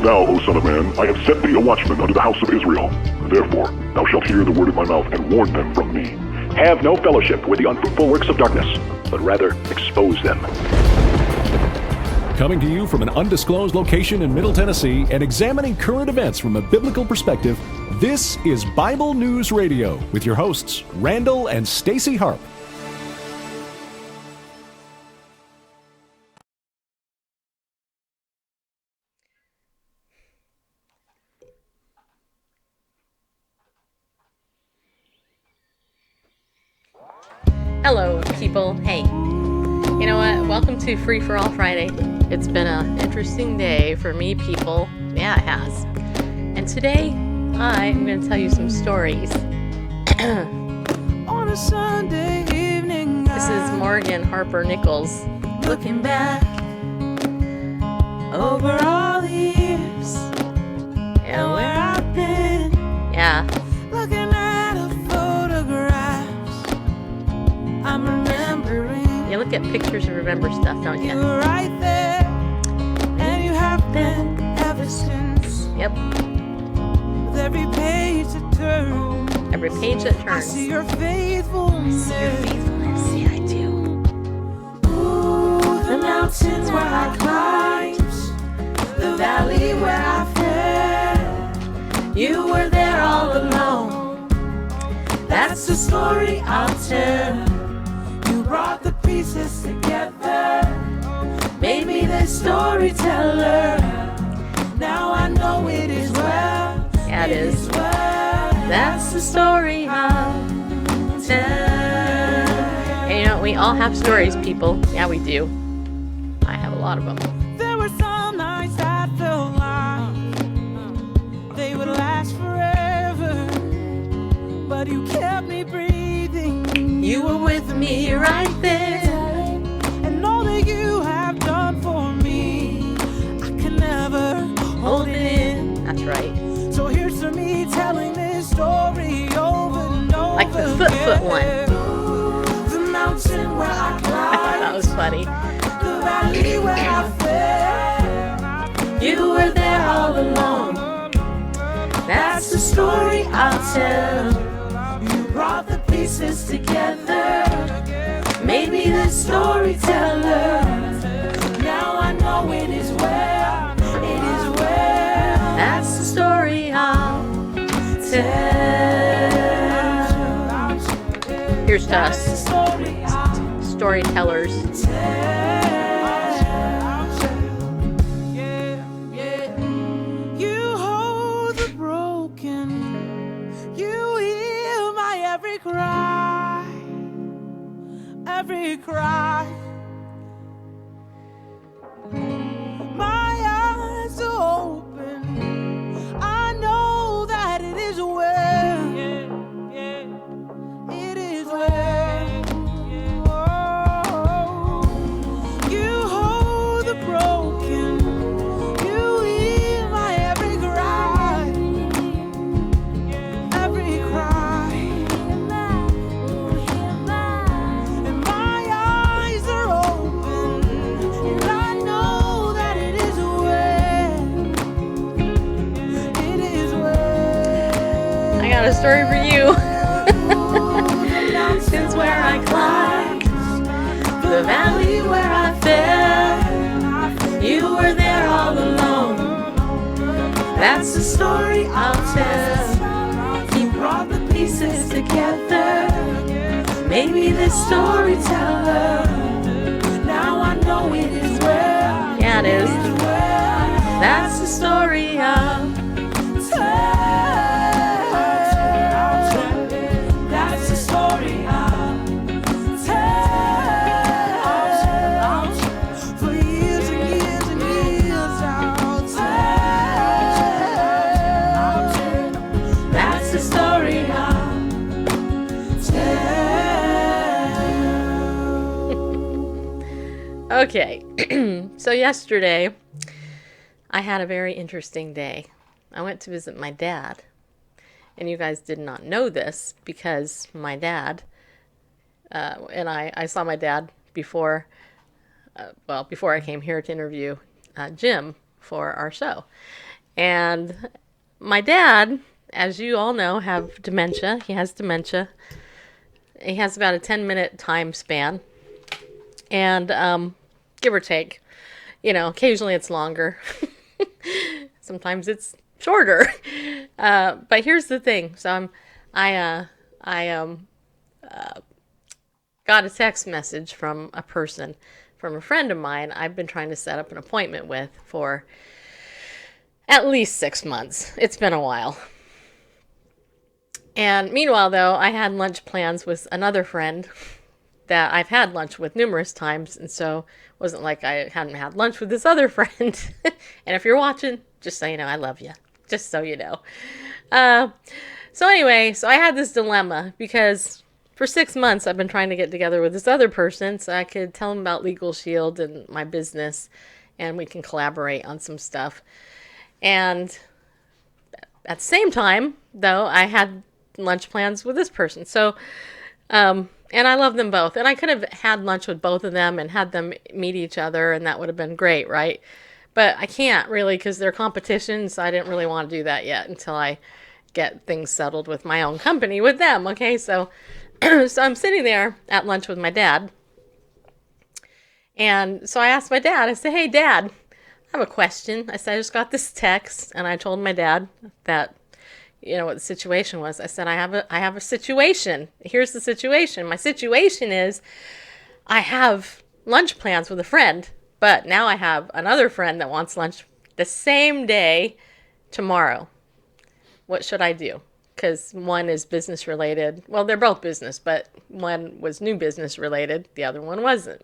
thou, O son of man, I have set thee a watchman unto the house of Israel. Therefore, thou shalt hear the word of my mouth, and warn them from me. Have no fellowship with the unfruitful works of darkness, but rather expose them. Coming to you from an undisclosed location in Middle Tennessee and examining current events from a biblical perspective, this is Bible News Radio with your hosts, Randall and Stacy Harp. Hello, people. Hey, you know what? Welcome to Free for All Friday. It's been an interesting day for me, people. Yeah, it has. And today, I'm going to tell you some stories. On a Sunday evening, This is Morgan Harper Nichols. looking back over all the years and where I've been, Yeah, looking at the photographs. I'm remembering you look at pictures and remember stuff, don't you you? were right there, and you have been ever since. Yep. With every page that turns, Every page that I turns. see your faithfulness. See your faithfulness. Yeah, I do. Ooh, the mountains where I climbed, the valley where I fell. You were there all alone. That's the story I'll tell. You brought the pieces together, made me the storyteller. Now I know it is well. Yeah, it is. Well. That's the story I'll tell. And you know, we all have stories, people. Yeah, we do. I have a lot of them. There were some nights that felt like they would last forever, but you kept me breathing. You were with me right there. And all that you have done for me, I can never hold it in. That's right. So here's to me telling this story over and over. Like the foot one. The mountain where I I climbed, thought that was funny. the valley where I fell. You were there all alone. That's the story I'll tell. You brought the pieces together, made me the storyteller. Now I know it is well. It is well. That's the story I'll tell. Here's to That's the us, story I'll storytellers. You hold the broken, you heal my every cry, every cry. My eyes are open, I know that it is well, it is well. You hold the broken, you heal my every cry, every cry. And my eyes are open, and I know that it is well, it is well. I got a story for you. Since where I climbed, the valley where I fell, you were there all alone. That's the story I'll tell. You brought the pieces together, made me the storyteller. Now I know it is well. Yeah, it is. That's the story I'll tell. That's the story I'll tell. For years and years and years I'll tell. That's the story I'll tell. Okay. So yesterday, I had a very interesting day. I went to visit my dad. And you guys did not know this because my dad, and I saw my dad before before I came here to interview Jim for our show. And my dad, as you all know, have dementia. He has dementia. He has about a 10-minute time span. And give or take, occasionally it's longer. Sometimes it's shorter. But here's the thing. So I got a text message from a friend of mine I've been trying to set up an appointment with for at least 6 months. It's been a while. And meanwhile, though, I had lunch plans with another friend that I've had lunch with numerous times, and so it wasn't like I hadn't had lunch with this other friend. And if you're watching, just so you know, I love you. Just so you know. So anyway, I had this dilemma because for 6 months I've been trying to get together with this other person so I could tell him about Legal Shield and my business, and we can collaborate on some stuff. And at the same time, though, I had lunch plans with this person. So, and I love them both. And I could have had lunch with both of them and had them meet each other, and that would have been great, right? But I can't really because they're competition, so I didn't really want to do that yet until I get things settled with my own company with them, okay? So, so I'm sitting there at lunch with my dad. And so I asked my dad, I said, hey, Dad, I have a question. I said, I just got this text, and I told my dad that, what the situation was. I said, I have a situation. Here's the situation. My situation is I have lunch plans with a friend, but now I have another friend that wants lunch the same day tomorrow. What should I do? Because one is business related. Well, they're both business, but one was new business related. The other one wasn't.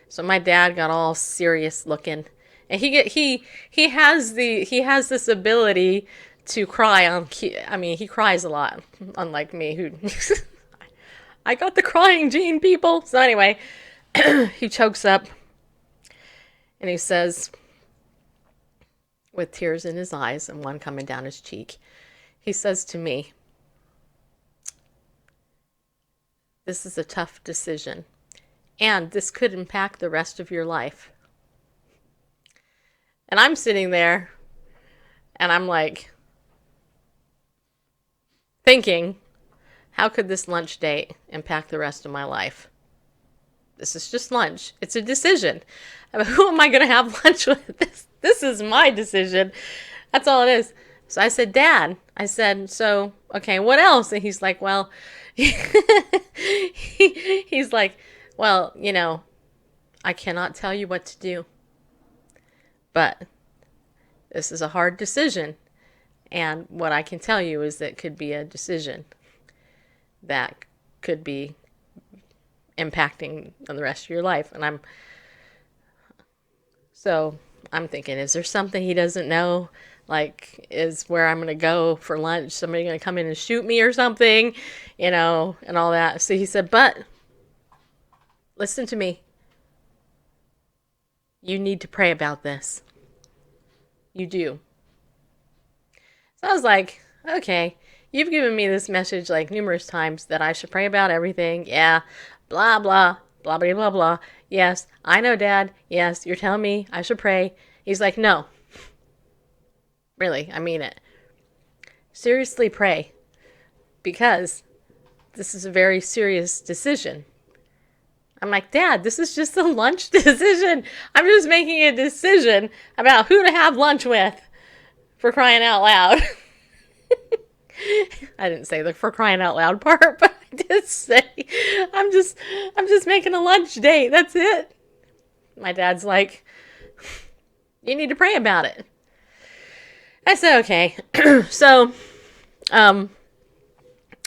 So my dad got all serious looking. And he has this ability to cry on key. I mean, he cries a lot, unlike me, who I got the crying gene, people. So anyway, he chokes up and he says, with tears in his eyes and one coming down his cheek, he says to me, "This is a tough decision, and this could impact the rest of your life." And I'm sitting there, and I'm like, thinking, how could this lunch date impact the rest of my life? This is just lunch. It's a decision. I mean, who am I going to have lunch with? This is my decision. That's all it is. So I said, Dad, so, okay, what else? And he's like, well, he's like, well, I cannot tell you what to do. But this is a hard decision. And what I can tell you is that it could be a decision that could be impacting on the rest of your life. And I'm thinking, is there something he doesn't know? Like, is where I'm going to go for lunch somebody going to come in and shoot me or something, and all that. So he said, but listen to me. You need to pray about this. You do. So I was like, okay, you've given me this message like numerous times that I should pray about everything. Yeah, blah, blah, blah, blah, blah, blah. Yes, I know, Dad. Yes, you're telling me I should pray. He's like, no. Really, I mean it. Seriously pray. Because this is a very serious decision. I'm like, Dad, this is just a lunch decision. I'm just making a decision about who to have lunch with, for crying out loud. I didn't say the for crying out loud part, but I did say I'm just making a lunch date. That's it. My dad's like, you need to pray about it. I said, okay. So,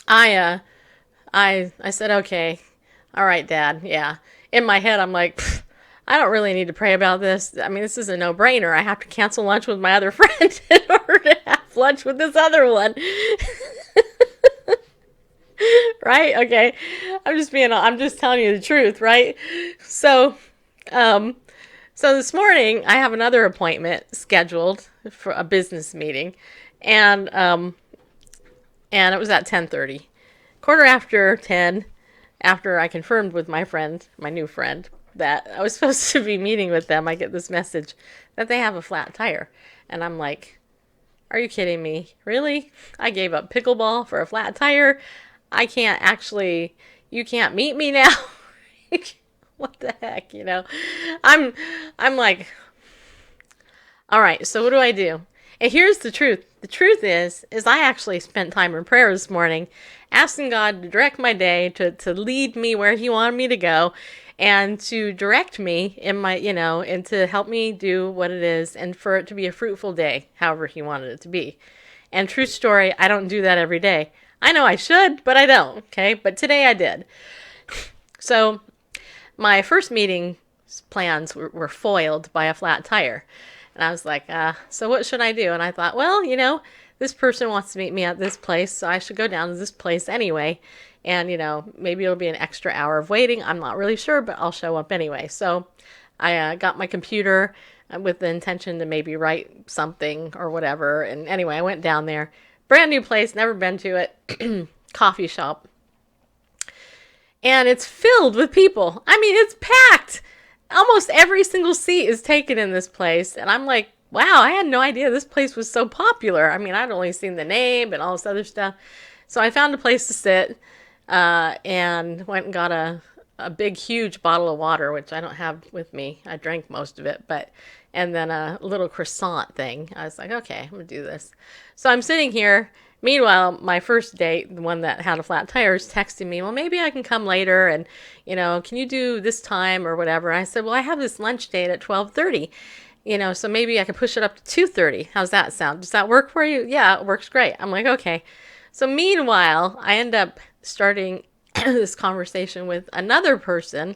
I said, okay. All right, Dad. Yeah. In my head, I'm like, I don't really need to pray about this. I mean, this is a no-brainer. I have to cancel lunch with my other friend in order to have lunch with this other one. Right? Okay. I'm just telling you the truth, right? So this morning I have another appointment scheduled for a business meeting, and it was at 10:30. Quarter after 10, after I confirmed with my new friend, that I was supposed to be meeting with them, I get this message that they have a flat tire. And I'm like, Are you kidding me? Really? I gave up pickleball for a flat tire. I can't actually, you can't meet me now. What the heck, you know? I'm like, all right, so what do I do? And here's the truth. The truth is I actually spent time in prayer this morning, asking God to direct my day, to lead me where he wanted me to go, and to direct me in my, and to help me do what it is, and for it to be a fruitful day, however he wanted it to be. And true story, I don't do that every day. I know I should, but I don't, okay? But today I did. So my first meeting plans were foiled by a flat tire. And I was like, so what should I do? And I thought, well, this person wants to meet me at this place, so I should go down to this place anyway. And, maybe it'll be an extra hour of waiting. I'm not really sure, but I'll show up anyway. So I got my computer with the intention to maybe write something or whatever. And anyway, I went down there. Brand new place, never been to it. Coffee shop. And it's filled with people. I mean, it's packed. Almost every single seat is taken in this place. And I'm like, wow, I had no idea this place was so popular. I mean, I'd only seen the name and all this other stuff. So I found a place to sit and went and got a big, huge bottle of water, which I don't have with me. I drank most of it, and then a little croissant thing. I was like, okay, I'm going to do this. So I'm sitting here. Meanwhile, my first date, the one that had a flat tire, is texting me, well, maybe I can come later and, can you do this time or whatever? I said, well, I have this lunch date at 12:30, so maybe I can push it up to 2:30. How's that sound? Does that work for you? Yeah, it works great. I'm like, okay. So meanwhile, I end up starting this conversation with another person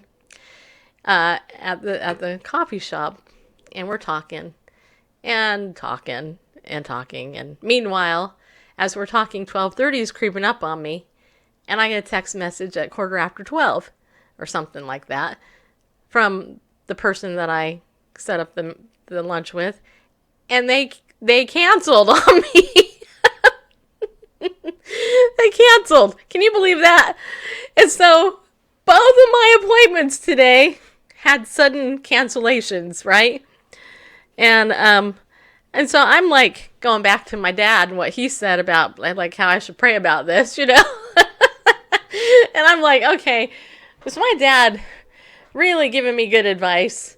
at the coffee shop, and we're talking and talking and talking. And meanwhile, as we're talking, 12:30 is creeping up on me, and I get a text message at 12:15 or something like that from the person that I set up the lunch with, and they canceled on me. They canceled. Can you believe that? And so both of my appointments today had sudden cancellations, right? And so I'm like going back to my dad and what he said about like how I should pray about this, And I'm like, okay, was my dad really giving me good advice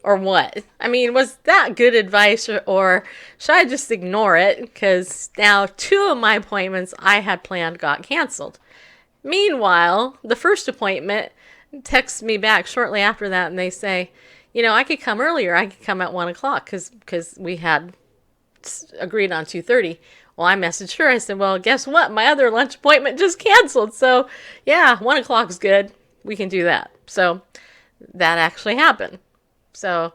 or what? I mean, was that good advice or should I just ignore it? Because now 2 of my appointments I had planned got canceled. Meanwhile, the first appointment texts me back shortly after that and they say, I could come earlier. I could come at 1 o'clock because we had agreed on 2:30. Well, I messaged her. I said, well, guess what? My other lunch appointment just canceled. So yeah, 1 o'clock is good. We can do that. So that actually happened. So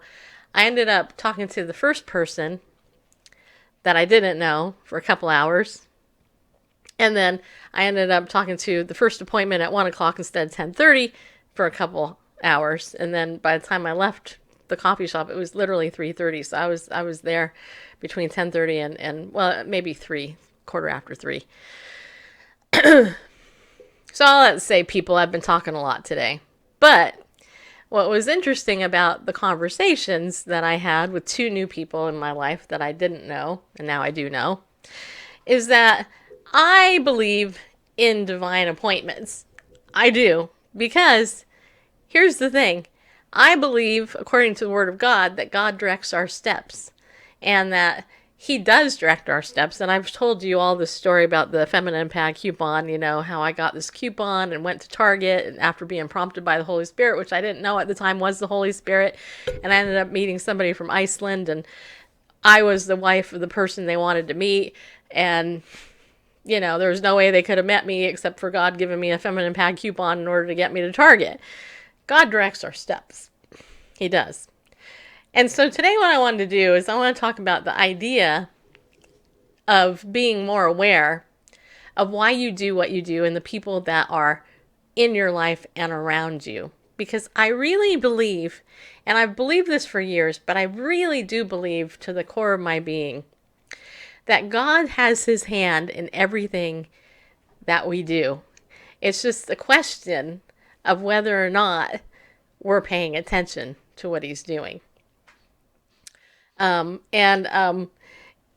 I ended up talking to the first person that I didn't know for a couple hours. And then I ended up talking to the first appointment at 1 o'clock instead of 10:30 for a couple hours. And then by the time I left the coffee shop, it was literally 3:30. So I was there between 10:30 and well, maybe 3, 3:15. So let's say, people, I've been talking a lot today. But what was interesting about the conversations that I had with 2 new people in my life that I didn't know, and now I do know, is that I believe in divine appointments. I do. Because here's the thing. I believe, according to the Word of God, that God directs our steps. And that He does direct our steps. And I've told you all this story about the Feminine Pad coupon, how I got this coupon and went to Target and after being prompted by the Holy Spirit, which I didn't know at the time was the Holy Spirit. And I ended up meeting somebody from Iceland, and I was the wife of the person they wanted to meet. And, there was no way they could have met me except for God giving me a Feminine Pad coupon in order to get me to Target. God directs our steps. He does. And so today what I wanted to do is I want to talk about the idea of being more aware of why you do what you do and the people that are in your life and around you. Because I really believe, and I've believed this for years, but I really do believe to the core of my being that God has His hand in everything that we do. It's just a question of whether or not we're paying attention to what He's doing.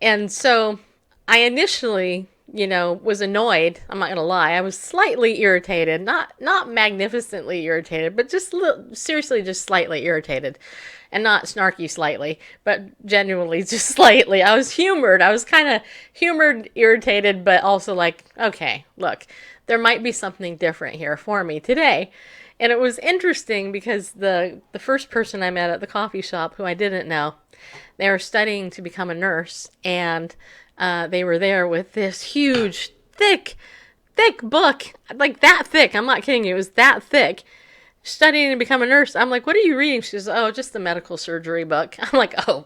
And so I initially, was annoyed. I'm not going to lie. I was slightly irritated, not magnificently irritated, but just seriously, just slightly irritated. And not snarky slightly, but genuinely just slightly. I was humored. I was kind of humored, irritated, but also like, okay, look, there might be something different here for me today. And it was interesting because the first person I met at the coffee shop, who I didn't know, they were studying to become a nurse, and they were there with this huge, thick book, like that thick. I'm not kidding you. It was that thick. Studying to become a nurse. I'm like, what are you reading? She says, oh, just the medical surgery book. I'm like, oh,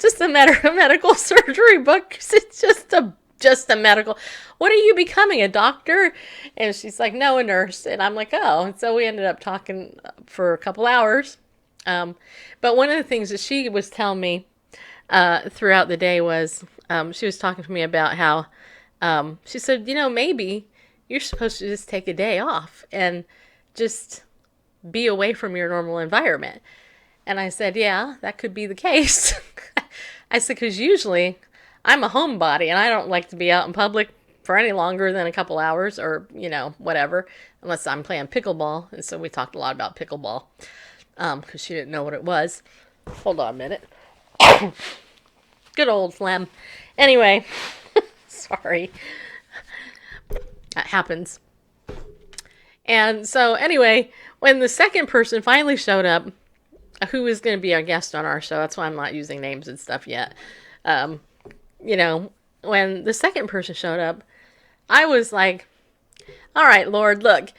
just a medical surgery book? It's just a medical. What are you becoming, a doctor? And she's like, no, a nurse. And I'm like, oh. And so we ended up talking for a couple hours. But one of the things that she was telling me throughout the day was she was talking to me about how she said, maybe you're supposed to just take a day off and just be away from your normal environment. And I said, yeah, that could be the case. I said, because usually I'm a homebody and I don't like to be out in public for any longer than a couple hours or, whatever, unless I'm playing pickleball. And so we talked a lot about pickleball because she didn't know what it was. Hold on a minute. Good old phlegm. Anyway, sorry. That happens. And so anyway, when the second person finally showed up, who is going to be our guest on our show, that's why I'm not using names and stuff yet. When the second person showed up, I was like, all right, Lord, look,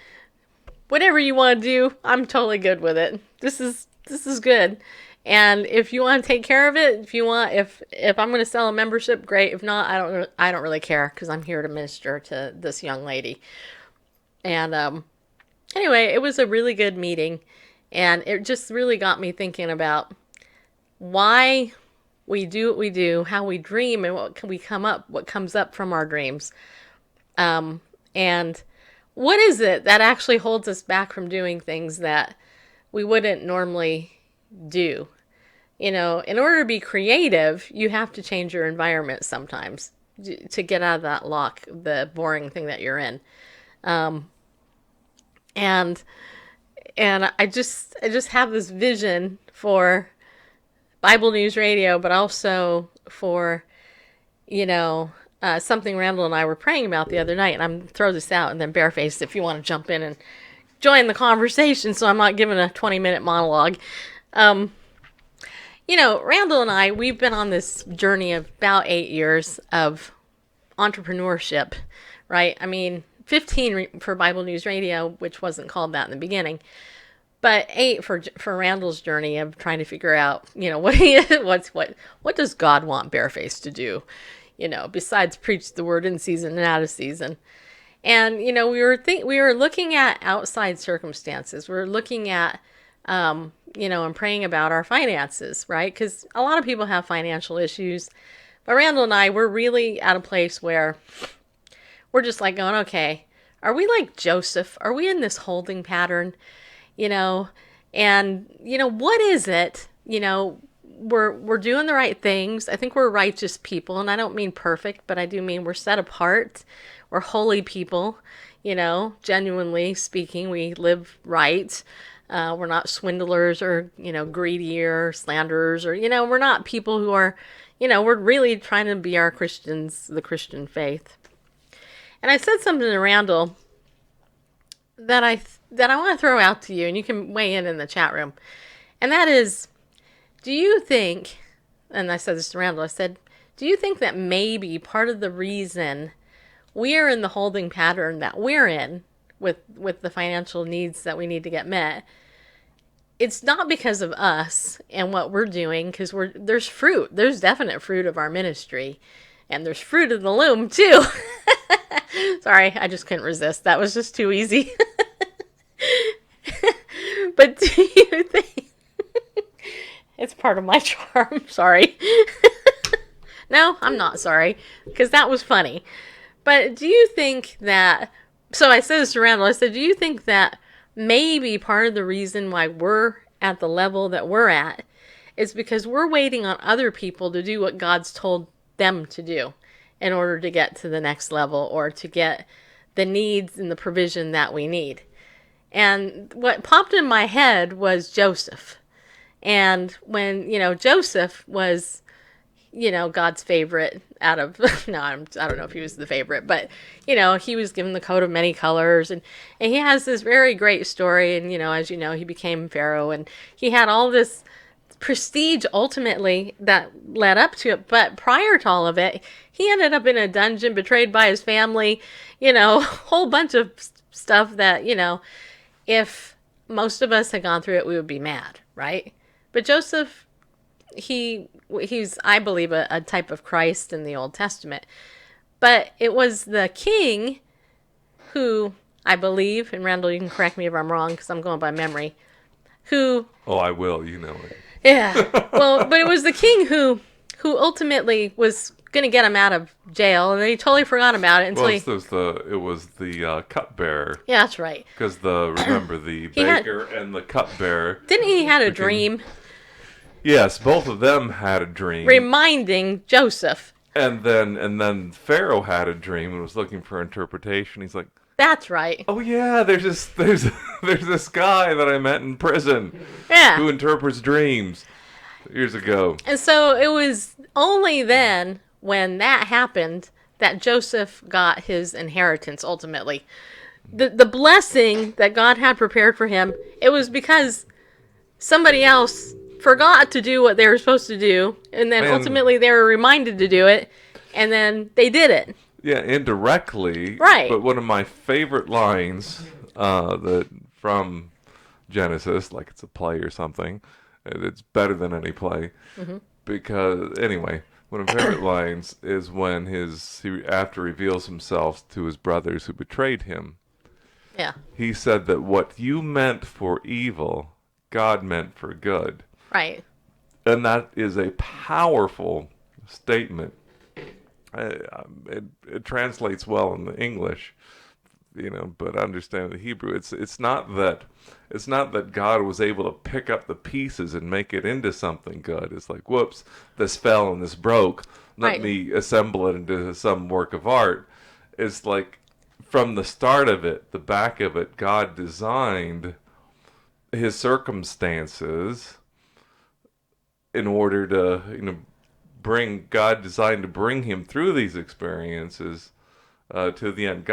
whatever you want to do, I'm totally good with it. This is good. And if you want to take care of it, if I'm going to sell a membership, great. If not, I don't really care because I'm here to minister to this young lady. And anyway, it was a really good meeting, and it just really got me thinking about why we do what we do, how we dream, and what comes up from our dreams. And what is it that actually holds us back from doing things that we wouldn't normally do? In order to be creative, you have to change your environment sometimes to get out of that lock, the boring thing that you're in. And I just have this vision for Bible News Radio, but also for, something Randall and I were praying about the other night. And I'm throw this out, and then barefaced if you want to jump in and join the conversation, so I'm not giving a 20-minute monologue. Randall and I, we've been on this journey of about 8 years of entrepreneurship, right? I mean, 15 for Bible News Radio, which wasn't called that in the beginning, but 8 for Randall's journey of trying to figure out, what does God want Barefaced to do, besides preach the word in season and out of season. And, we were looking at outside circumstances. We're looking at, and praying about our finances, right? Because a lot of people have financial issues. But Randall and I, we're really at a place where we're just like going, okay, are we like Joseph? Are we in this holding pattern? And, what is it? We're doing the right things. I think we're righteous people. And I don't mean perfect, but I do mean we're set apart. We're holy people, genuinely speaking, we live right. We're not swindlers or, greedy or slanderers or, we're not people who are, we're really trying to be the Christian faith. And I said something to Randall that I want to throw out to you, and you can weigh in the chat room. And that is, do you think, and I said this to Randall, I said, do you think that maybe part of the reason we are in the holding pattern that we're in with the financial needs that we need to get met, it's not because of us and what we're doing, because there's fruit. There's definite fruit of our ministry, and there's fruit of the Loom too. Sorry, I just couldn't resist. That was just too easy. But do you think it's part of my charm? Sorry. No, I'm not sorry, because that was funny. But do you think that, so I said this to Randall, I said, do you think that maybe part of the reason why we're at the level that we're at is because we're waiting on other people to do what God's told them to do in order to get to the next level or to get the needs and the provision that we need. And what popped in my head was Joseph. And when, Joseph was, God's favorite out of, no, I don't know if he was the favorite, but, he was given the coat of many colors. And he has this very great story. And, as you know, he became Pharaoh. And he had all this prestige ultimately that led up to it. But prior to all of it, he ended up in a dungeon, betrayed by his family, a whole bunch of stuff that, if most of us had gone through it, we would be mad, right? But Joseph, he's, I believe, a type of Christ in the Old Testament. But it was the king who, I believe, and Randall, you can correct me if I'm wrong because I'm going by memory, who... Oh, I will, you know it. Yeah. Well, but it was the king who ultimately was going to get him out of jail, and then he totally forgot about it until it was the cupbearer. Yeah, that's right. Because remember the baker and the cupbearer. Didn't he had a dream? Yes, both of them had a dream. Reminding Joseph. And then Pharaoh had a dream and was looking for interpretation. He's like, that's right. Oh yeah, there's this guy that I met in prison. Yeah. Who interprets dreams years ago. And so it was only then when that happened that Joseph got his inheritance ultimately. The blessing that God had prepared for him, it was because somebody else forgot to do what they were supposed to do, and then ultimately they were reminded to do it, and then they did it. Yeah, indirectly. Right. But one of my favorite lines from Genesis, like it's a play or something, it's better than any play. Mm-hmm. Because, anyway, one of my favorite lines is when he after reveals himself to his brothers who betrayed him. Yeah. He said that what you meant for evil, God meant for good. Right. And that is a powerful statement. It translates well in the English, but I understand the Hebrew. It's not that God was able to pick up the pieces and make it into something good. It's like, whoops, this fell and this broke. Let me assemble it into some work of art. It's like from the start of it, the back of it, God designed his circumstances in order to, God designed to bring him through these experiences to the end.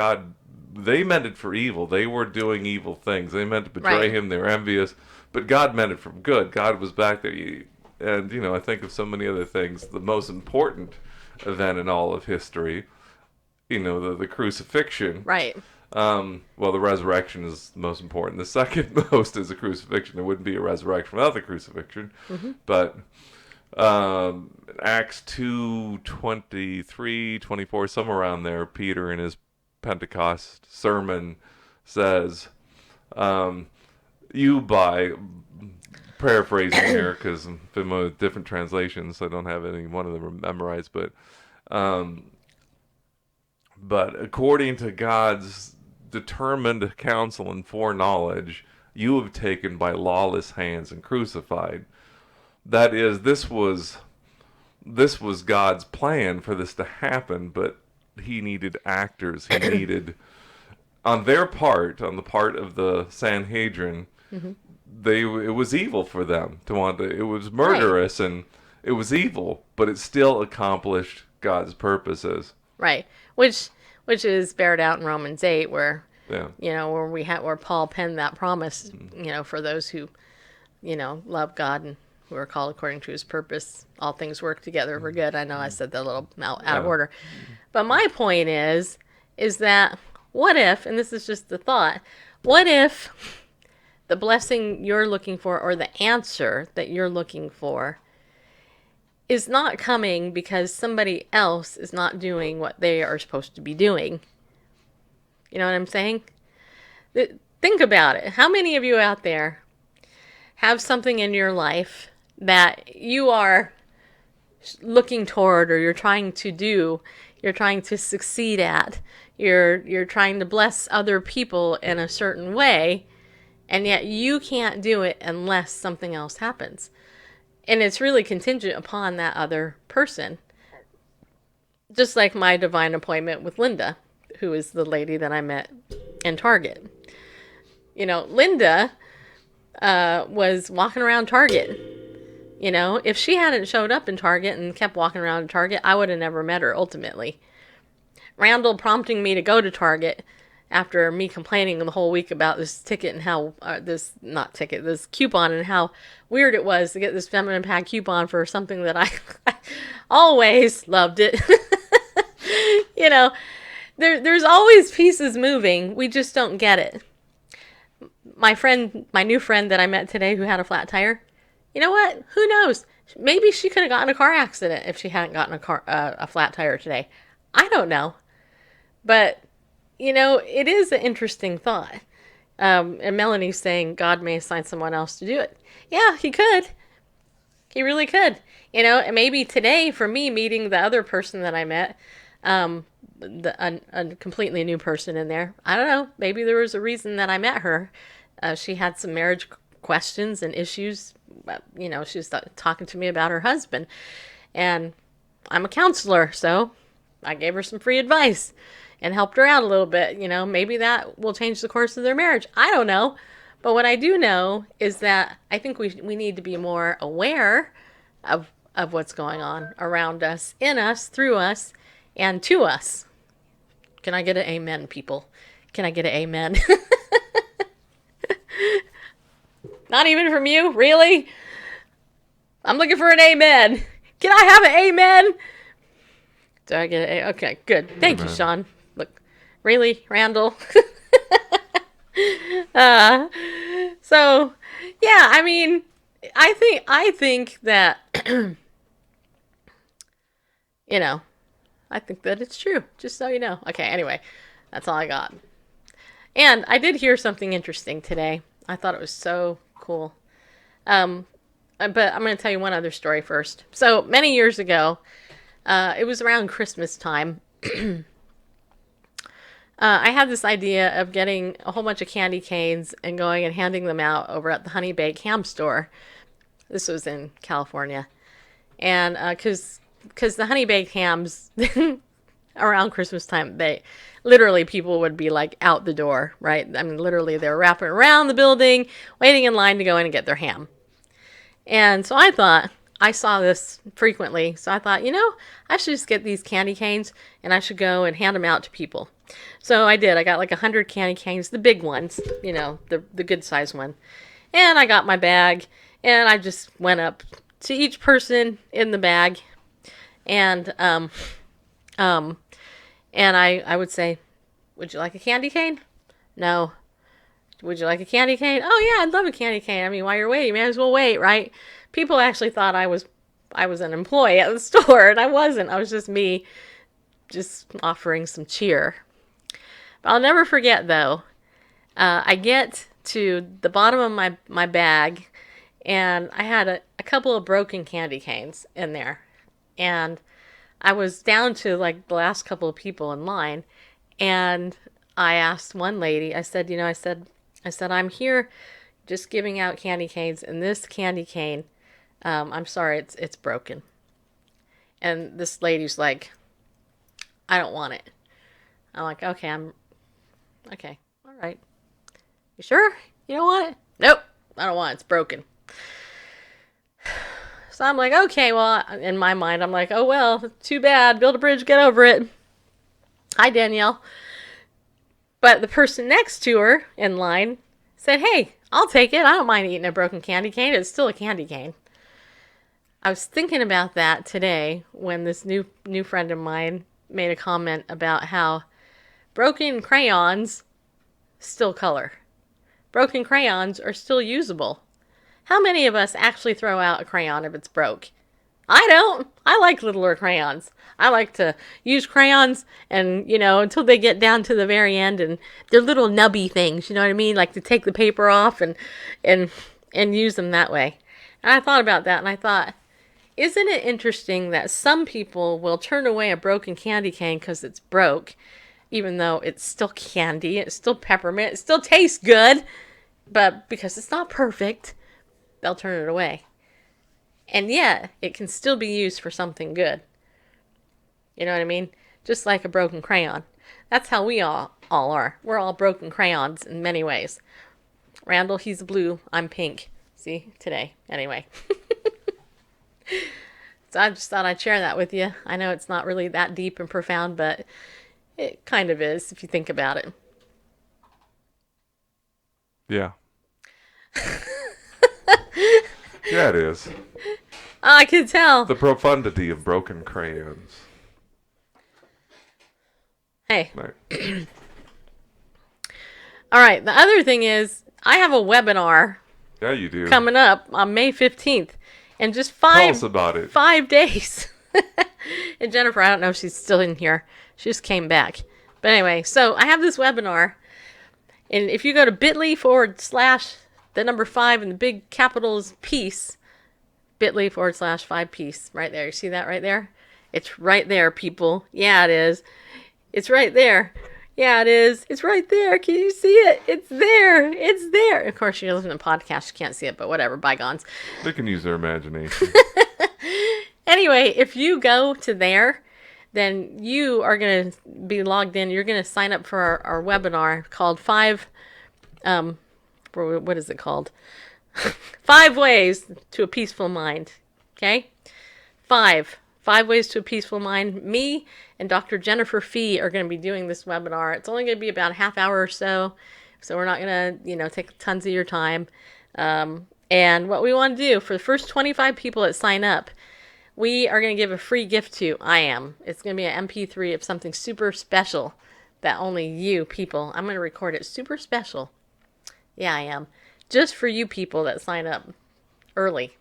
They meant it for evil. They were doing evil things. They meant to betray him. They were envious. But God meant it for good. God was back there. And, I think of so many other things. The most important event in all of history, the crucifixion. Right. Well, the resurrection is the most important. The second most is the crucifixion. There wouldn't be a resurrection without the crucifixion. Mm-hmm. But Acts 2:23, 24, somewhere around there, Peter in his Pentecost sermon says, you by, paraphrasing here because I'm familiar with different translations, so I don't have any one of them memorized, but according to God's determined counsel and foreknowledge, you have taken by lawless hands and crucified. That is, this was God's plan for this to happen, but he needed actors. He needed, on their part, on the part of the Sanhedrin, mm-hmm. It was evil for them to want to. It was murderous and it was evil, but it still accomplished God's purposes. Right, which is bared out in Romans 8, where where Paul penned that promise, for those who, love God and who are called according to his purpose. All things work together for good. I know I said that a little out of order, but my point is that what if, and this is just the thought, what if the blessing you're looking for or the answer that you're looking for is not coming because somebody else is not doing what they are supposed to be doing? You know what I'm saying? Think about it. How many of you out there have something in your life that you are looking toward, or you're trying to do, you're trying to succeed at, you're trying to bless other people in a certain way, and yet you can't do it unless something else happens? And it's really contingent upon that other person. Just like my divine appointment with Linda, who is the lady that I met in Target. You know, Linda was walking around Target. You know, if she hadn't showed up in Target and kept walking around Target, I would have never met her ultimately. Randall prompting me to go to Target after me complaining the whole week about this ticket and how, this coupon and how weird it was to get this feminine pad coupon for something that I always loved it. You know, there's always pieces moving. We just don't get it. My new friend that I met today who had a flat tire, you know what? Who knows? Maybe she could have gotten a car accident if she hadn't gotten a flat tire today. I don't know. But, you know, it is an interesting thought. And Melanie's saying God may assign someone else to do it. Yeah, he could. He really could. You know, and maybe today for me meeting the other person that I met, a completely new person in there. I don't know. Maybe there was a reason that I met her. She had some marriage questions and issues. You know, she was talking to me about her husband. And I'm a counselor, so I gave her some free advice and helped her out a little bit. You know, maybe that will change the course of their marriage. I don't know. But what I do know is that I think we need to be more aware of what's going on around us, in us, through us, and to us. Can I get an amen, people? Can I get an amen? Not even from you? Really? I'm looking for an amen. Can I have an amen? Do I get an okay, good. Thank you, Sean. Look, really, Randall? So, yeah, I mean, I think that, you know, I think that it's true, just so you know. Okay, anyway, that's all I got. And I did hear something interesting today. I thought it was so cool. But I'm going to tell you one other story first. So, many years ago, it was around Christmas time. I had this idea of getting a whole bunch of candy canes and going and handing them out over at the Honey Baked Ham store. This was in California. And because the Honey Baked Hams, around Christmas time, people would be like out the door, right? I mean, literally they're wrapping around the building, waiting in line to go in and get their ham. And so I saw this frequently. So I thought, you know, I should just get these candy canes and I should go and hand them out to people. So I did. I got like 100 candy canes, the big ones, you know, the good size one. And I got my bag and I just went up to each person in the bag and I would say, would you like a candy cane? No. Would you like a candy cane? Oh yeah, I'd love a candy cane. I mean, while you're waiting, you may as well wait, right? People actually thought I was an employee at the store, and I wasn't. I was just me, just offering some cheer. But I'll never forget, though. I get to the bottom of my bag, and I had a couple of broken candy canes in there. And I was down to like the last couple of people in line, and I asked one lady, I said, I'm here just giving out candy canes, and this candy cane, I'm sorry, it's broken. And this lady's like, I don't want it. I'm like, okay, all right. You sure you don't want it? Nope, I don't want it, it's broken. So I'm like, okay, well, in my mind, I'm like, oh, well, too bad. Build a bridge, get over it. Hi, Danielle. But the person next to her in line said, hey, I'll take it. I don't mind eating a broken candy cane. It's still a candy cane. I was thinking about that today when this new friend of mine made a comment about how broken crayons still color. Broken crayons are still usable. How many of us actually throw out a crayon if it's broke? I don't. I like littler crayons. I like to use crayons and, you know, until they get down to the very end and they're little nubby things, you know what I mean? Like to take the paper off and use them that way. And I thought about that and I thought, isn't it interesting that some people will turn away a broken candy cane because it's broke, even though it's still candy, it's still peppermint, it still tastes good, but because it's not perfect, they'll turn it away. And yet, it can still be used for something good. You know what I mean? Just like a broken crayon. That's how we all are. We're all broken crayons in many ways. Randall, he's blue. I'm pink. See, today. Anyway. So I just thought I'd share that with you. I know it's not really that deep and profound, but it kind of is if you think about it. Yeah. Yeah, it is. I can tell. The profundity of broken crayons. Hey. Right. All right. The other thing is, I have a webinar Yeah, you do. coming up on May 15th. And just Tell us about it. 5 days. And Jennifer, I don't know if she's still in here. She just came back. But anyway, so I have this webinar. And if you go to bit.ly/, the number 5 and the big capitals peace, bit.ly/5 peace. Right there. You see that right there? It's right there, people. Yeah, it is. It's right there. Yeah, it is. It's right there. Can you see it? It's there. It's there. Of course, you're listening to podcasts. You can't see it, but whatever. Bygones. They can use their imagination. Anyway, if you go to there, then you are going to be logged in. You're going to sign up for our webinar called what is it called? 5 Ways to a Peaceful Mind. Okay? 5 Ways to a Peaceful Mind. Me and Dr. Jennifer Fee are going to be doing this webinar. It's only going to be about a half hour or so. So we're not going to, take tons of your time. And what we want to do for the first 25 people that sign up, we are going to give a free gift to It's going to be an MP3 of something super special that only you people, I'm going to record it super special. Yeah, I am. Just for you people that sign up early.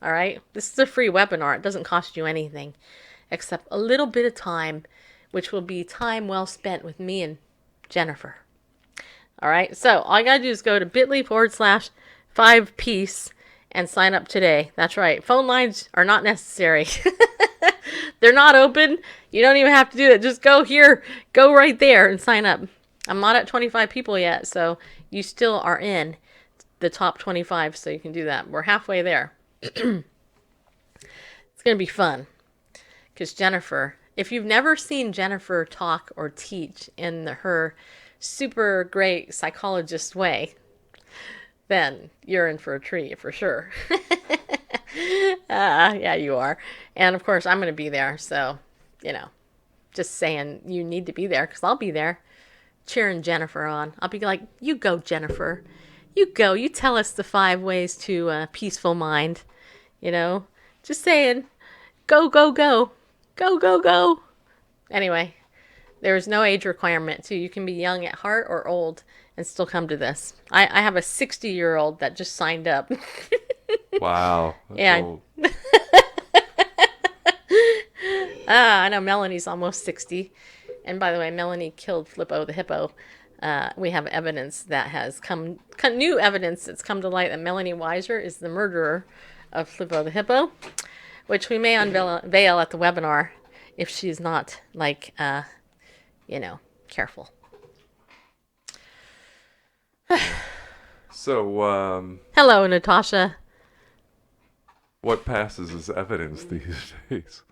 All right? This is a free webinar. It doesn't cost you anything except a little bit of time, which will be time well spent with me and Jennifer. All right? So all you got to do is go to bit.ly/5 peace and sign up today. That's right. Phone lines are not necessary. They're not open. You don't even have to do that. Just go here. Go right there and sign up. I'm not at 25 people yet, so you still are in the top 25, so you can do that. We're halfway there. It's going to be fun. Because Jennifer, if you've never seen Jennifer talk or teach in her super great psychologist way, then you're in for a treat for sure. Yeah, you are. And of course, I'm going to be there. So, just saying you need to be there because I'll be there cheering Jennifer on. I'll be like, you go, Jennifer. You go. You tell us the 5 ways to a peaceful mind. Just saying, go, go, go. Go, go, go. Anyway, there is no age requirement, too. You can be young at heart or old and still come to this. I have a 60-year-old that just signed up. Wow. That's Yeah. old. I know Melanie's almost 60. And by the way, Melanie killed Flippo the hippo. We have evidence that has new evidence that's come to light that Melanie Weiser is the murderer of Flippo the hippo, which we may unveil at the webinar if she's not, careful. So, Hello, Natasha. what passes as evidence these days?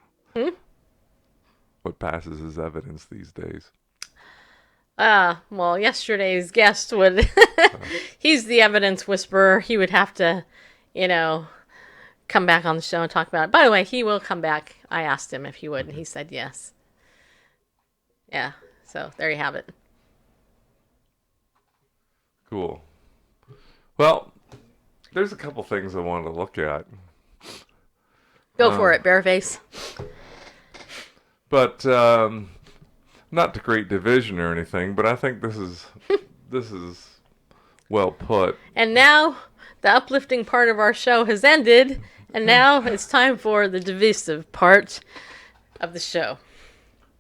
What passes as evidence these days? Well, yesterday's guest would... He's the evidence whisperer. He would have to, come back on the show and talk about it. By the way, he will come back. I asked him if he would, and he said yes. Yeah, so there you have it. Cool. Well, there's a couple things I wanted to look at. Go for it, Bareface. But not to create division or anything, but I think this is well put. And now the uplifting part of our show has ended, and now it's time for the divisive part of the show.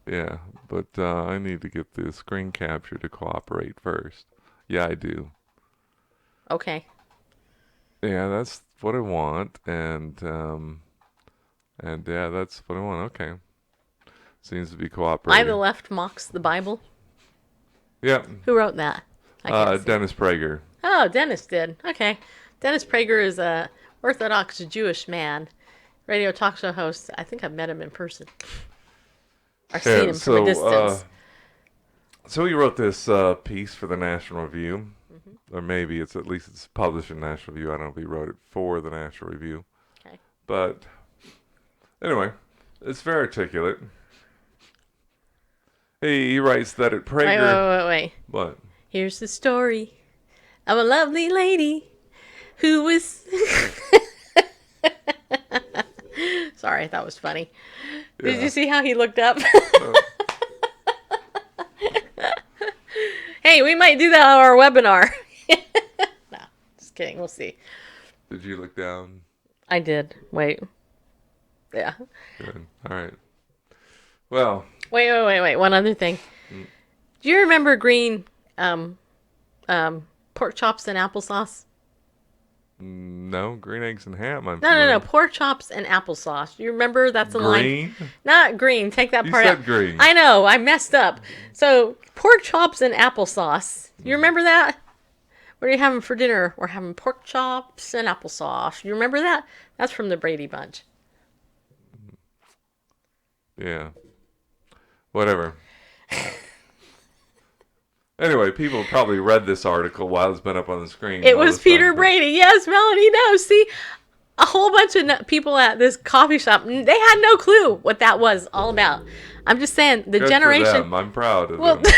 Yeah, but I need to get the screen capture to cooperate first. Yeah, I do. Okay. Yeah, that's what I want, and yeah, that's what I want. Okay. Seems to be cooperating. I the left mocks the Bible. Yeah. Who wrote that? I can't see. Dennis Prager. Oh, Dennis did. Okay. Dennis Prager is a Orthodox Jewish man, radio talk show host. I think I've met him in person. or seen him from a distance. So he wrote this piece for the National Review, or maybe it's published in National Review. I don't know if he wrote it for the National Review. Okay. But anyway, it's very articulate. He writes that at Prager... Wait. What? Here's the story of a lovely lady who was... Sorry, that was funny. Yeah. Did you see how he looked up? Hey, we might do that on our webinar. No, just kidding. We'll see. Did you look down? I did. Wait. Yeah. Good. All right. Well. Wait. One other thing. Do you remember green pork chops and applesauce? No, green eggs and ham. No. Pork chops and applesauce. You remember that's a line? Green? Not green. Take that part out. You said green. I know. I messed up. So pork chops and applesauce. You remember that? What are you having for dinner? We're having pork chops and applesauce. You remember that? That's from the Brady Bunch. Yeah. Whatever. Anyway, people probably read this article while it's been up on the screen. It was Peter Brady. Yes, Melanie knows. See, a whole bunch of people at this coffee shop, they had no clue what that was all about. I'm just saying, the Good generation... for them. I'm proud of them.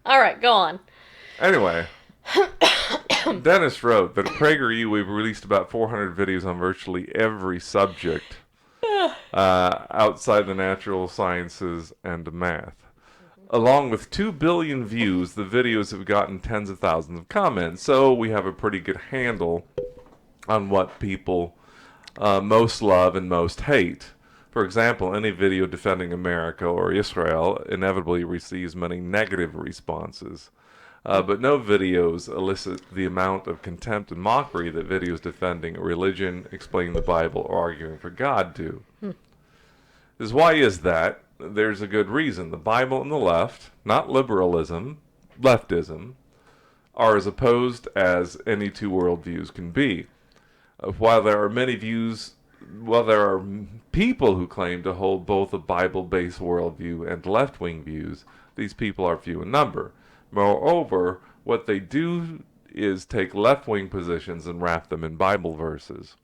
All right, go on. Anyway, Dennis wrote that at PragerU we've released about 400 videos on virtually every subject outside the natural sciences and math. Along with 2 billion views, the videos have gotten tens of thousands of comments, so we have a pretty good handle on what people most love and most hate. For example, any video defending America or Israel inevitably receives many negative responses. But no videos elicit the amount of contempt and mockery that videos defending religion, explaining the Bible, or arguing for God do. Why is that? There's a good reason. The Bible and the left, not liberalism, leftism, are as opposed as any two worldviews can be. While there are people who claim to hold both a Bible-based worldview and left-wing views, these people are few in number. Moreover, what they do is take left-wing positions and wrap them in Bible verses.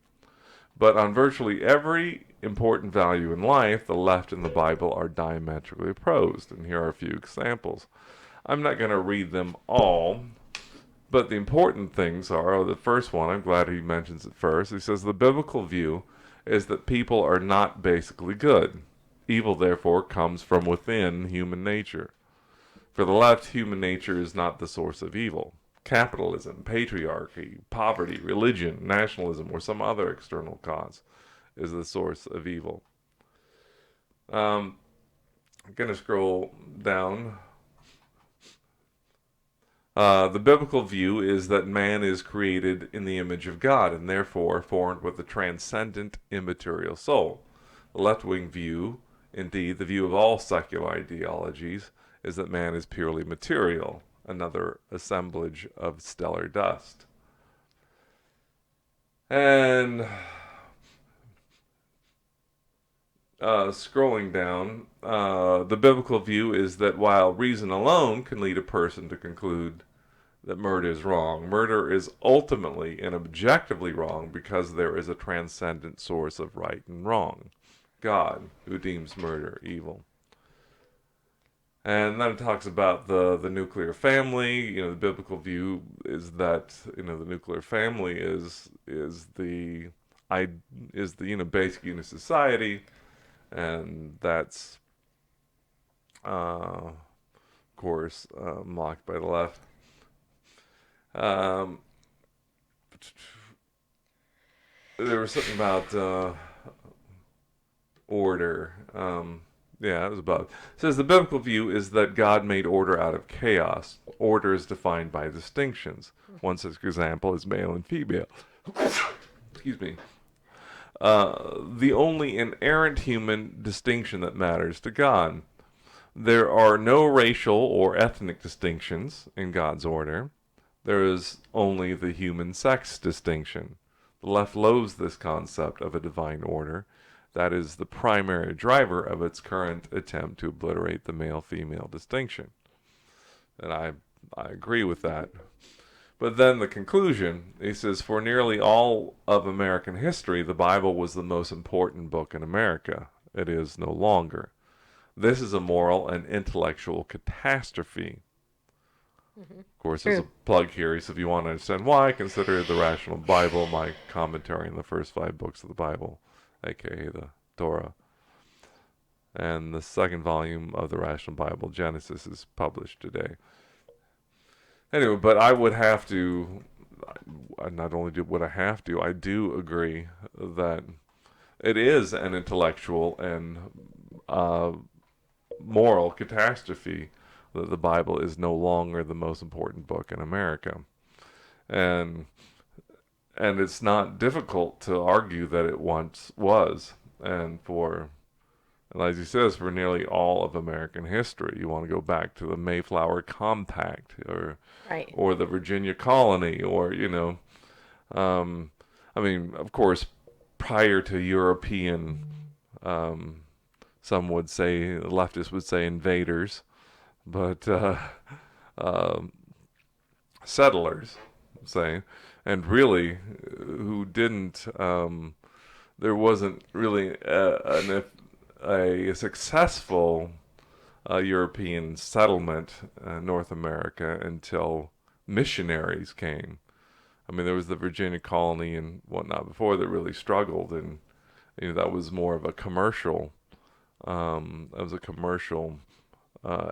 But on virtually every important value in life, the left and the Bible are diametrically opposed. And here are a few examples. I'm not going to read them all, but the important things are, the first one, I'm glad he mentions it first. He says the biblical view is that people are not basically good. Evil, therefore, comes from within human nature. For the left, human nature is not the source of evil. Capitalism, patriarchy, poverty, religion, nationalism, or some other external cause is the source of evil. I'm going to scroll down. The biblical view is that man is created in the image of God and therefore formed with a transcendent immaterial soul. The left-wing view, indeed the view of all secular ideologies, is that man is purely material, another assemblage of stellar dust. And scrolling down, the biblical view is that while reason alone can lead a person to conclude that murder is wrong, murder is ultimately and objectively wrong because there is a transcendent source of right and wrong, God, who deems murder evil. And then it talks about the nuclear family. The biblical view is that the nuclear family is the basic unit of society, and that's of course mocked by the left. There was something about order. Yeah, it was above. It says the biblical view is that God made order out of chaos. Order is defined by distinctions. One such example is male and female. Excuse me. The only inerrant human distinction that matters to God. There are no racial or ethnic distinctions in God's order. There is only the human sex distinction. The left loathes this concept of a divine order. That is the primary driver of its current attempt to obliterate the male-female distinction. And I agree with that. But then the conclusion, he says, for nearly all of American history, the Bible was the most important book in America. It is no longer. This is a moral and intellectual catastrophe. Of course, there's a plug here. He says, if you want to understand why, consider the Rational Bible, my commentary on the first 5 books of the Bible, aka the Torah. And the second volume of the Rational Bible, Genesis, is published today. Anyway, but I would have to, not only would I have to, I do agree that it is an intellectual and moral catastrophe that the Bible is no longer the most important book in America. And it's not difficult to argue that it once was. And as he says, for nearly all of American history, you want to go back to the Mayflower Compact or the Virginia Colony, or, I mean, of course, prior to European, some would say, leftists would say invaders, but settlers, say, and really, who didn't, there wasn't really a successful European settlement in North America until missionaries came. I mean, there was the Virginia colony and whatnot before that really struggled, and that was more of a commercial.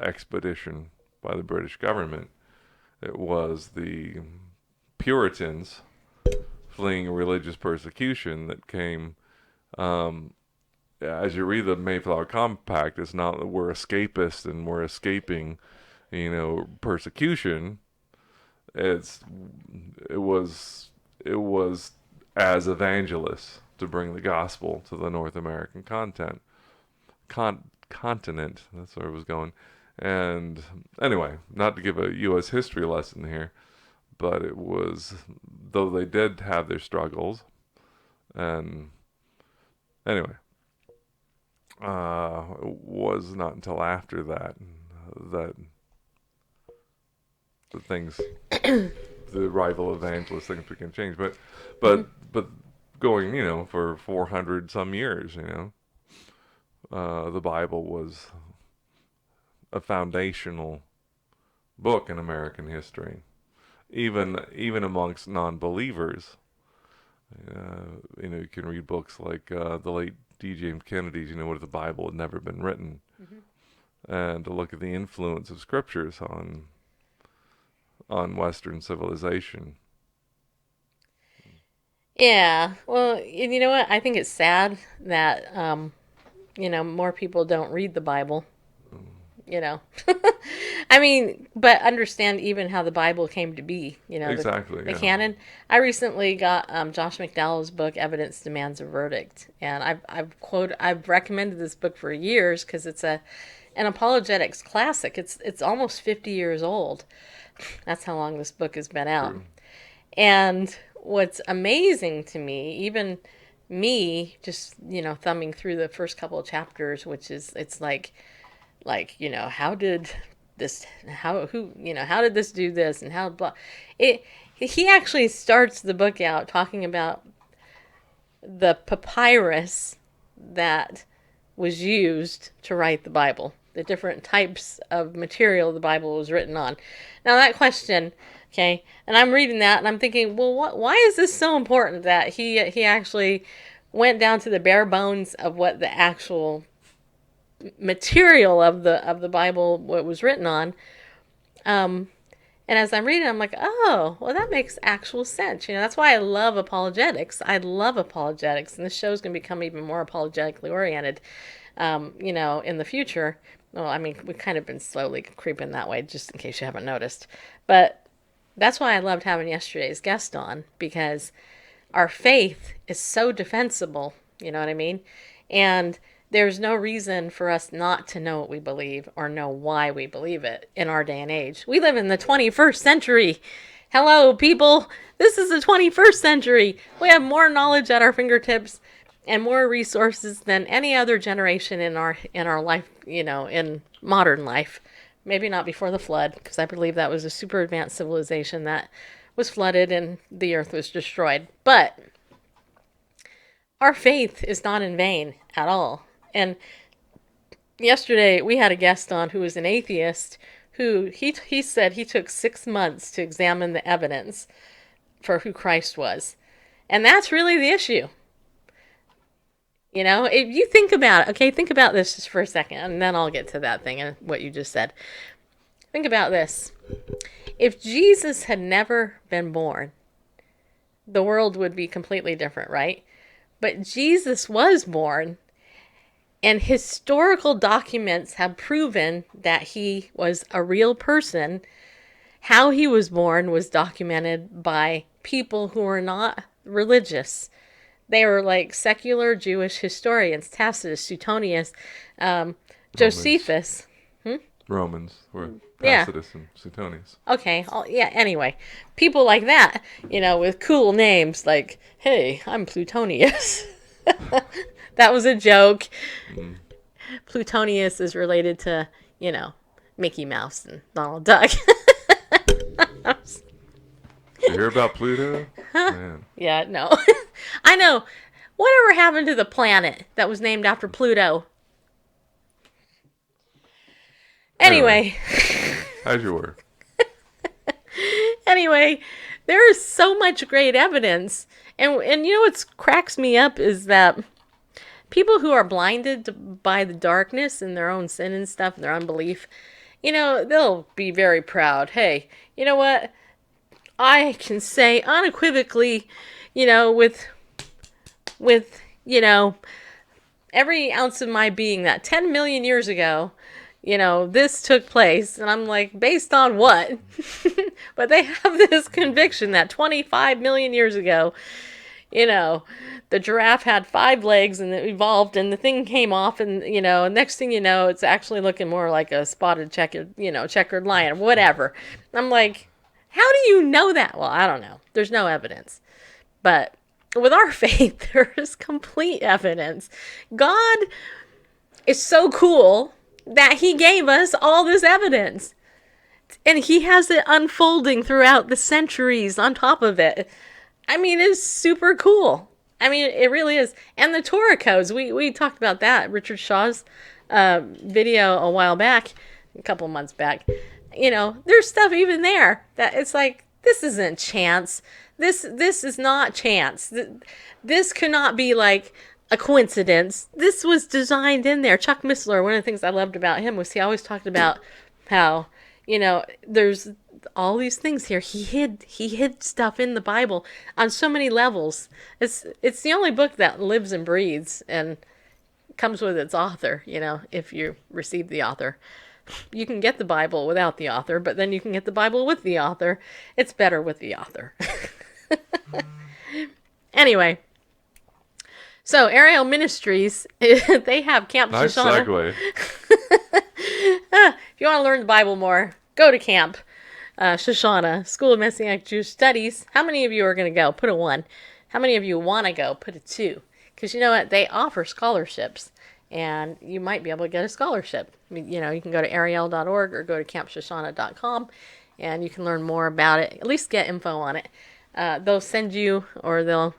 Expedition by the British government. It was the Puritans fleeing religious persecution that came. As you read the Mayflower Compact, it's not that we're escapists and we're escaping, persecution. It was as evangelists to bring the gospel to the North American continent. That's where it was going. And anyway, not to give a U.S. history lesson here, but it was, though they did have their struggles, and anyway, it was not until after that the things, the rival evangelists, things began to change. But going, for 400 some years, the Bible was a foundational book in American history, even amongst non-believers. You can read books like the late D. James Kennedy's, where the Bible had never been written, and to look at the influence of scriptures on Western civilization. Yeah, well, you know what? I think it's sad that more people don't read the Bible. I mean, but understand even how the Bible came to be, Exactly, the canon. I recently got Josh McDowell's book, Evidence Demands a Verdict. And I've recommended this book for years because it's an apologetics classic. It's almost 50 years old. That's how long this book has been out. True. And what's amazing to me, even me just, thumbing through the first couple of chapters, it's like, how did this do this, and how blah. He actually starts the book out talking about the papyrus that was used to write the Bible, the different types of material the Bible was written on. Now that question, okay, and I'm reading that and I'm thinking, well, why is this so important that he actually went down to the bare bones of what the actual material of the Bible, what was written on, and as I'm reading, I'm like, oh, well, that makes actual sense. That's why I love apologetics. I love apologetics, and this show is going to become even more apologetically oriented, in the future. Well, I mean, we've kind of been slowly creeping that way, just in case you haven't noticed. But that's why I loved having yesterday's guest on, because our faith is so defensible, you know what I mean? And there's no reason for us not to know what we believe or know why we believe it in our day and age. We live in the 21st century. Hello, people. This is the 21st century. We have more knowledge at our fingertips, and more resources than any other generation in our life, in modern life. Maybe not before the flood, because I believe that was a super advanced civilization that was flooded and the earth was destroyed. But our faith is not in vain at all. And yesterday we had a guest on who was an atheist who he said he took 6 months to examine the evidence for who Christ was. And that's really the issue. If you think about it, okay, think about this just for a second, and then I'll get to that thing and what you just said. Think about this. If Jesus had never been born, the world would be completely different, right? But Jesus was born, and historical documents have proven that he was a real person. How he was born was documented by people who were not religious. They were like secular Jewish historians, Tacitus, Suetonius, Josephus. Romans were Yeah. Tacitus and Suetonius. Okay, anyway. People like that, with cool names like, hey, I'm Plutonius. That was a joke. Plutonius is related to, Mickey Mouse and Donald Duck. You hear about Pluto? Man. Yeah, no. I know. Whatever happened to the planet that was named after Pluto? Anyway. How's your work? Anyway, there is so much great evidence. And what cracks me up is that people who are blinded by the darkness and their own sin and stuff and their unbelief, they'll be very proud. Hey, you know what? I can say unequivocally, with every ounce of my being that 10 million years ago, this took place. And I'm like, based on what? But they have this conviction that 25 million years ago, the giraffe had 5 legs and it evolved and the thing came off and, next thing you know, it's actually looking more like a spotted checkered lion or whatever. I'm like, how do you know that? Well, I don't know. There's no evidence. But with our faith, there is complete evidence. God is so cool that he gave us all this evidence. And he has it unfolding throughout the centuries on top of it. I mean, it's super cool. I mean, it really is. And the Torah codes, we talked about that. Richard Shaw's video a while back, a couple months back. There's stuff even there that it's like, this isn't chance. This is not chance. This could not be like a coincidence. This was designed in there. Chuck Missler, one of the things I loved about him was he always talked about how, there's all these things here. He hid stuff in the Bible on so many levels. It's the only book that lives and breathes and comes with its author, if you receive the author. You can get the Bible without the author, but then you can get the Bible with the author. It's better with the author. Anyway, so Ariel Ministries, they have Camp Nice Shoshana. segue. If you want to learn the Bible more, go to Camp Shoshana, School of Messianic Jewish Studies. How many of you are going to go? Put a 1. How many of you want to go? Put a 2. Because you know what? They offer scholarships. And you might be able to get a scholarship. I mean, you can go to ariel.org or go to campshoshana.com and you can learn more about it. At least get info on it. They'll send you, or they'll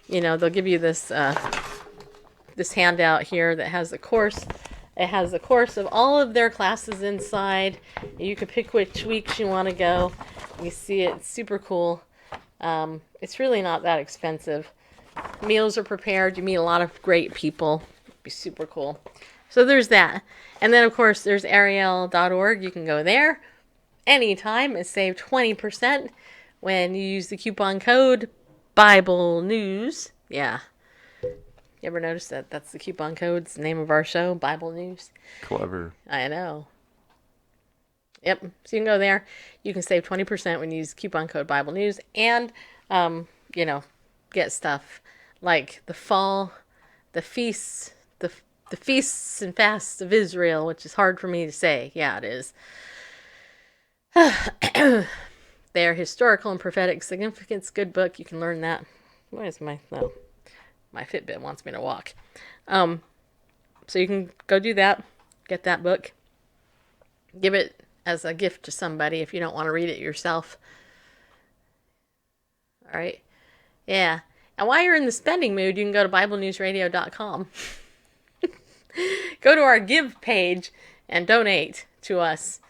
give you this this handout here that has the course. It has the course of all of their classes inside. You can pick which weeks you want to go. You see it. It's super cool. It's really not that expensive. Meals are prepared. You meet a lot of great people. Be super cool. So there's that. And then of course there's ariel.org. You can go there anytime and save 20% when you use the coupon code Bible News. Yeah. You ever notice that that's the coupon code? It's the name of our show, Bible News. Clever. I know. Yep. So you can go there. You can save 20% when you use coupon code Bible News and get stuff like the feasts and fasts of Israel, which is hard for me to say. Yeah, it is. Their historical and prophetic significance. Good book. You can learn that. What is my... No. my Fitbit wants me to walk. So you can go do that. Get that book. Give it as a gift to somebody if you don't want to read it yourself. All right. Yeah. And while you're in the spending mood, you can go to BibleNewsRadio.com. Go to our give page and donate to us.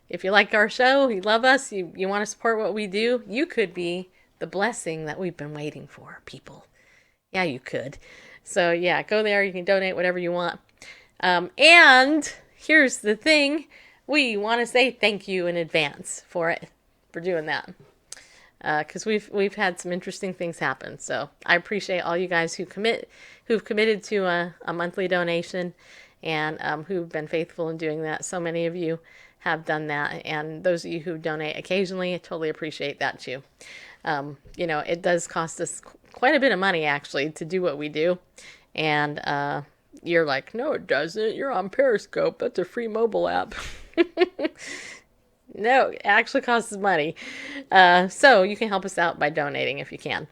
If you like our show, you love us, you want to support what we do, you could be the blessing that we've been waiting for, people. Yeah, you could. So yeah, go there. You can donate whatever you want. And here's the thing. We want to say thank you in advance for doing that. Because we've had some interesting things happen. So I appreciate all you guys who've committed to a monthly donation and who've been faithful in doing that. So many of you have done that, and those of you who donate occasionally, I totally appreciate that too. It does cost us quite a bit of money actually to do what we do, and you're like, no, it doesn't. You're on Periscope. That's a free mobile app. No, it actually costs money. So you can help us out by donating if you can.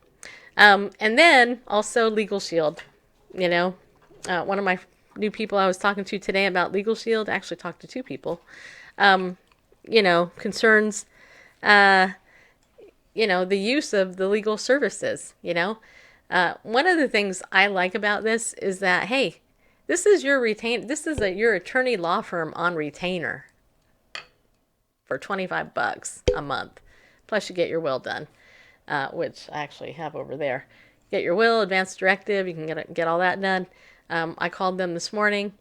And then also Legal Shield. One of my new people I was talking to today about Legal Shield, I actually talked to two people, concerns, the use of the legal services, One of the things I like about this is that, hey, this is your your attorney law firm on retainer for $25 a month. Plus you get your will done, which I actually have over there. Get your will, advance directive, you can get all that done. I called them this morning.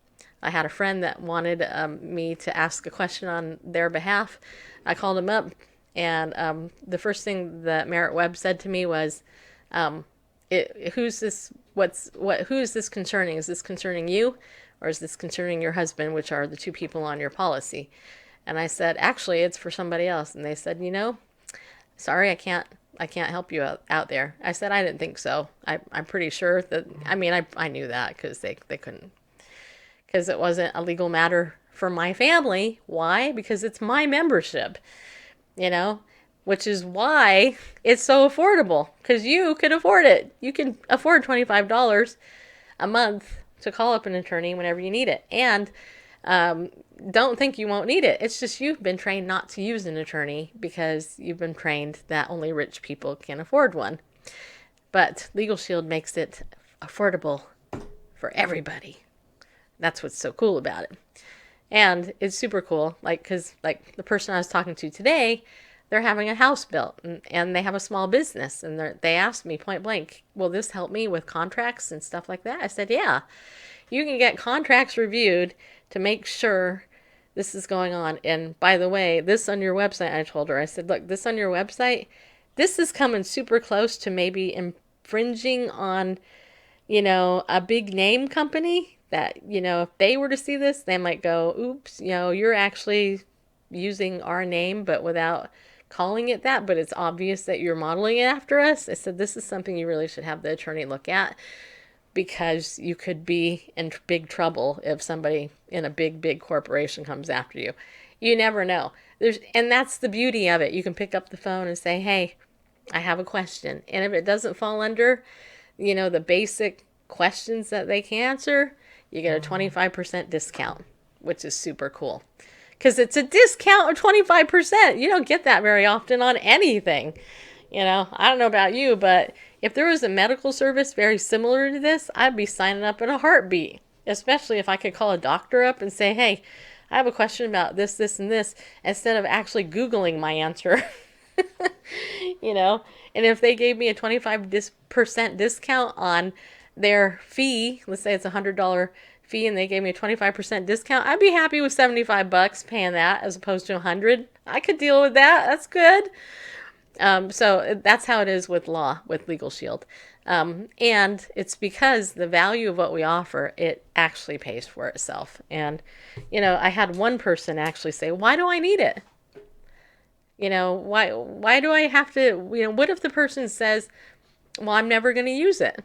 I had a friend that wanted me to ask a question on their behalf. I called him up, and the first thing that Merritt Webb said to me was, who's this? Who is this concerning? Is this concerning you, or is this concerning your husband, which are the two people on your policy? And I said, actually, it's for somebody else. And they said, sorry, I can't help you out there. I said, I didn't think so. I'm pretty sure that, I knew that because they couldn't, because it wasn't a legal matter for my family. Why? Because it's my membership, which is why it's so affordable, because you can afford it. You can afford $25 a month to call up an attorney whenever you need it. And don't think you won't need it. It's just you've been trained not to use an attorney because you've been trained that only rich people can afford one. But Legal Shield makes it affordable for everybody. That's what's so cool about it. And it's super cool, because the person I was talking to today, they're having a house built and they have a small business, and they asked me point blank, will this help me with contracts and stuff like that? I said, yeah. You can get contracts reviewed to make sure this is going on. And by the way, this on your website, I told her, I said, look, this on your website, this is coming super close to maybe infringing on, a big name company that, if they were to see this, they might go, oops, you're actually using our name, but without calling it that, but it's obvious that you're modeling it after us. I said, this is something you really should have the attorney look at, because you could be in big trouble if somebody in a big corporation comes after you. You never know. And that's the beauty of it. You can pick up the phone and say, hey, I have a question. And if it doesn't fall under, the basic questions that they can answer, you get a 25% discount, which is super cool. Because it's a discount of 25%. You don't get that very often on anything. I don't know about you, but if there was a medical service very similar to this, I'd be signing up in a heartbeat, especially if I could call a doctor up and say, hey, I have a question about this, this, and this, instead of actually Googling my answer, and if they gave me a 25% discount on their fee, let's say it's $100 fee, and they gave me a 25% discount, I'd be happy with $75 paying that as opposed to $100. I could deal with that. That's good. So that's how it is with Legal Shield. And it's because the value of what we offer, it actually pays for itself. And, I had one person actually say, why do I need it? Why do I have to, what if the person says, well, I'm never going to use it?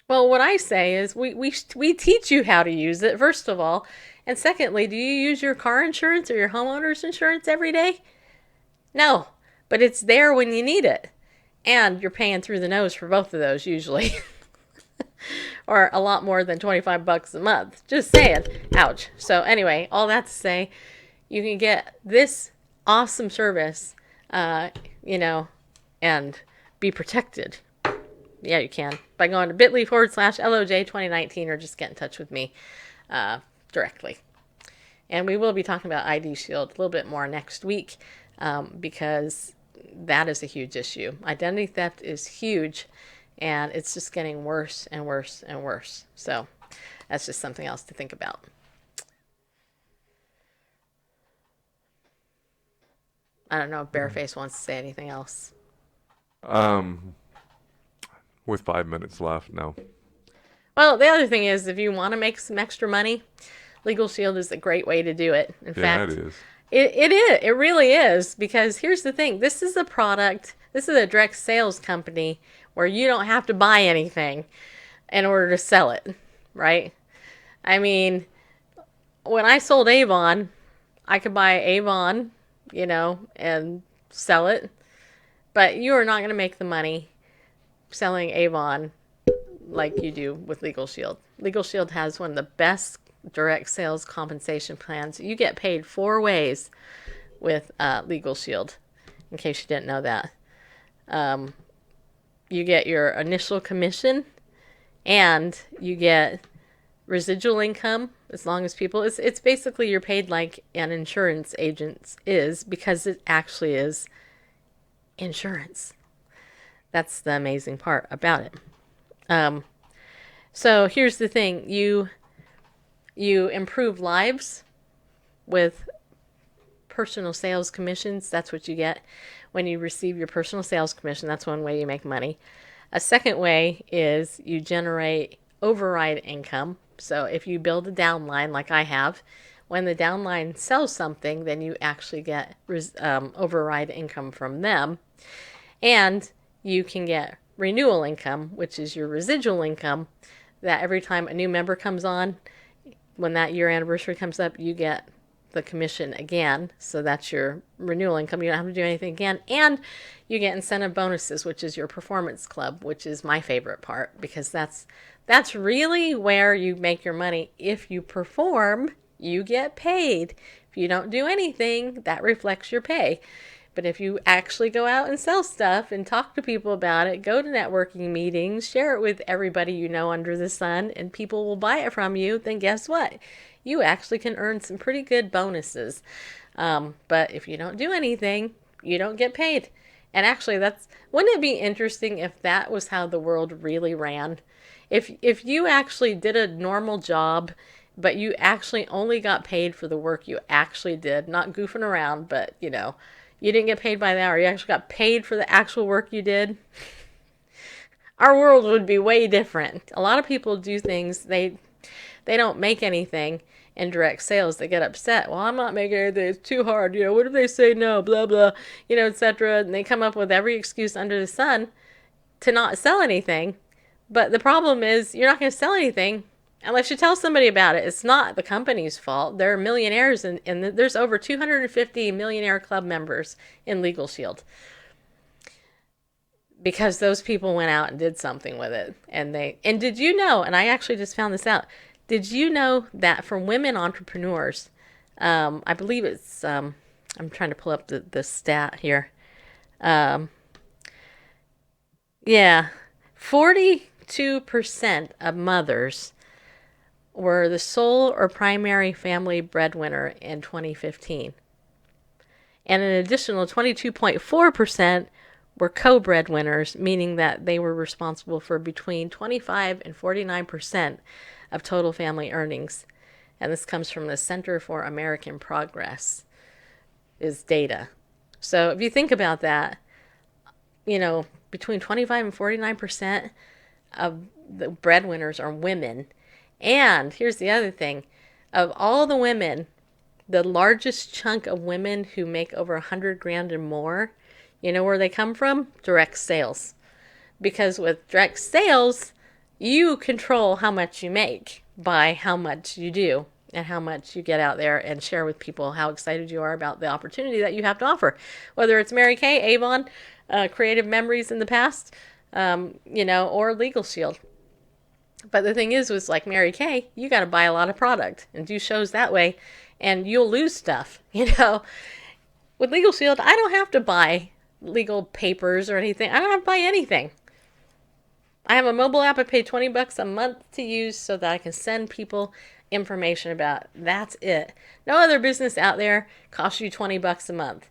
Well, what I say is we teach you how to use it, first of all. And secondly, do you use your car insurance or your homeowner's insurance every day? No. But it's there when you need it. And you're paying through the nose for both of those usually. or a lot more than $25 a month. Just saying. Ouch. So anyway, all that to say, you can get this awesome service, and be protected. Yeah, you can. By going to bit.ly/LOJ2019 or just get in touch with me directly. And we will be talking about ID Shield a little bit more next week because that is a huge issue. Identity theft is huge, and it's just getting worse and worse and worse. So that's just something else to think about. I don't know if Bareface wants to say anything else. With 5 minutes left, no. Well, the other thing is, if you want to make some extra money, Legal Shield is a great way to do it. In fact, it is. It is. It really is. Because here's the thing. This is a product. This is a direct sales company where you don't have to buy anything in order to sell it. Right? I mean, when I sold Avon, I could buy Avon, and sell it. But you are not going to make the money selling Avon like you do with Legal Shield. Legal Shield has one of the best direct sales compensation plans. You get paid 4 ways with Legal Shield, in case you didn't know that. You get your initial commission, and you get residual income as long as people... It's basically you're paid like an insurance agent is, because it actually is insurance. That's the amazing part about it. So here's the thing. You improve lives with personal sales commissions. That's what you get when you receive your personal sales commission. That's one way you make money. A second way is you generate override income. So if you build a downline like I have, when the downline sells something, then you actually get override income from them. And you can get renewal income, which is your residual income, that every time a new member comes on, when that year anniversary comes up, you get the commission again. So that's your renewal income. You don't have to do anything again. And you get incentive bonuses, which is your performance club, which is my favorite part, because that's really where you make your money. If you perform, you get paid. If you don't do anything, that reflects your pay. But if you actually go out and sell stuff and talk to people about it, go to networking meetings, share it with everybody you know under the sun, and people will buy it from you, then guess what? You actually can earn some pretty good bonuses. But if you don't do anything, you don't get paid. And actually, wouldn't it be interesting if that was how the world really ran? If you actually did a normal job, but you actually only got paid for the work you actually did, not goofing around, but you didn't get paid by the hour. You actually got paid for the actual work you did. Our world would be way different. A lot of people do things, they don't make anything in direct sales. They get upset. Well, I'm not making anything. It's too hard. What if they say no, blah, blah, etc. And they come up with every excuse under the sun to not sell anything. But the problem is you're not going to sell anything unless you tell somebody about it. It's not the company's fault. There are millionaires, and there's over 250 millionaire club members in Legal Shield. Because those people went out and did something with it. And did you know, and I actually just found this out, did you know that for women entrepreneurs, I believe it's, I'm trying to pull up the stat here. 42% of mothers were the sole or primary family breadwinner in 2015. And an additional 22.4% were co-breadwinners, meaning that they were responsible for between 25 and 49% of total family earnings. And this comes from the Center for American Progress, is data. So if you think about that, between 25 and 49% of the breadwinners are women. And here's the other thing. Of all the women, the largest chunk of women who make over $100,000 and more, you know where they come from? Direct sales. Because with direct sales, you control how much you make by how much you do and how much you get out there and share with people how excited you are about the opportunity that you have to offer. Whether it's Mary Kay, Avon, Creative Memories in the past, or Legal Shield. But the thing is, was like Mary Kay, you got to buy a lot of product and do shows that way, and you'll lose stuff. With Legal Shield, I don't have to buy legal papers or anything. I don't have to buy anything. I have a mobile app I pay $20 a month to use so that I can send people information about. That's it. No other business out there costs you $20 a month.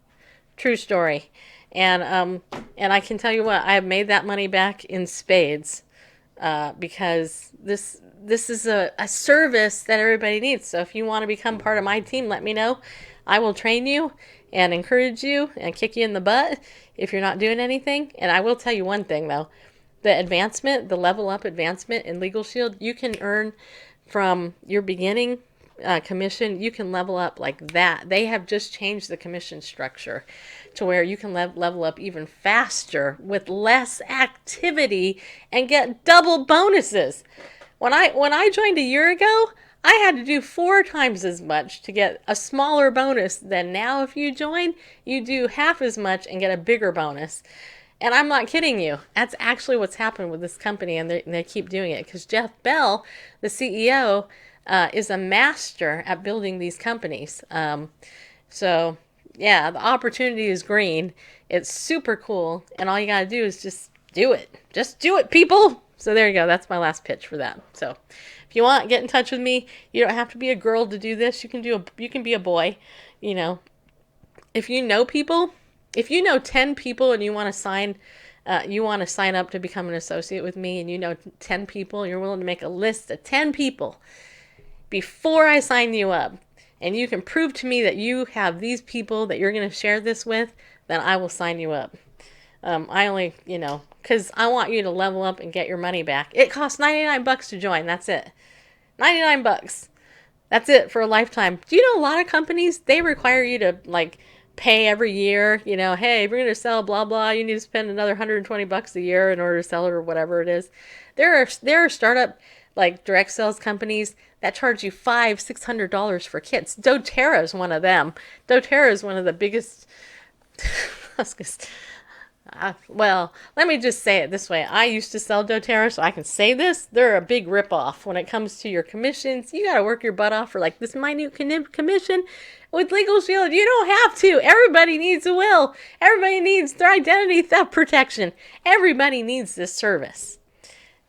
True story. And I can tell you what, I have made that money back in spades, because this is a service that everybody needs. So if you want to become part of my team, let me know. I will train you and encourage you and kick you in the butt if you're not doing anything. And I will tell you one thing though, the level up advancement in Legal Shield, you can earn from your beginning commission, you can level up like that. They have just changed the commission structure to where you can level up even faster with less activity and get double bonuses. When I joined a year ago, I had to do 4 times as much to get a smaller bonus than now. If you join, you do half as much and get a bigger bonus. And I'm not kidding you. That's actually what's happened with this company, and they keep doing it because Jeff Bell, the CEO, is a master at building these companies. So, yeah, the opportunity is green. It's super cool, and all you got to do is just do it. Just do it, people! So there you go. That's my last pitch for that. So if you want, get in touch with me. You don't have to be a girl to do this. You can be a boy. If you know people, if you know 10 people and you want to sign up to become an associate with me, and you know 10 people, and you're willing to make a list of 10 people before I sign you up, and you can prove to me that you have these people that you're going to share this with, then I will sign you up. I only, because I want you to level up and get your money back. It costs $99 to join. That's it. $99. That's it for a lifetime. Do you know a lot of companies, they require you to pay every year, hey, if you're going to sell blah, blah, you need to spend another $120 a year in order to sell it or whatever it is. There are startup, direct sales companies that charge you $500-$600 for kits. doTERRA is one of them. doTERRA is one of the biggest, well, let me just say it this way. I used to sell doTERRA, so I can say this. They're a big ripoff when it comes to your commissions. You got to work your butt off for this minute commission. With Legal Shield, you don't have to. Everybody needs a will. Everybody needs their identity theft protection. Everybody needs this service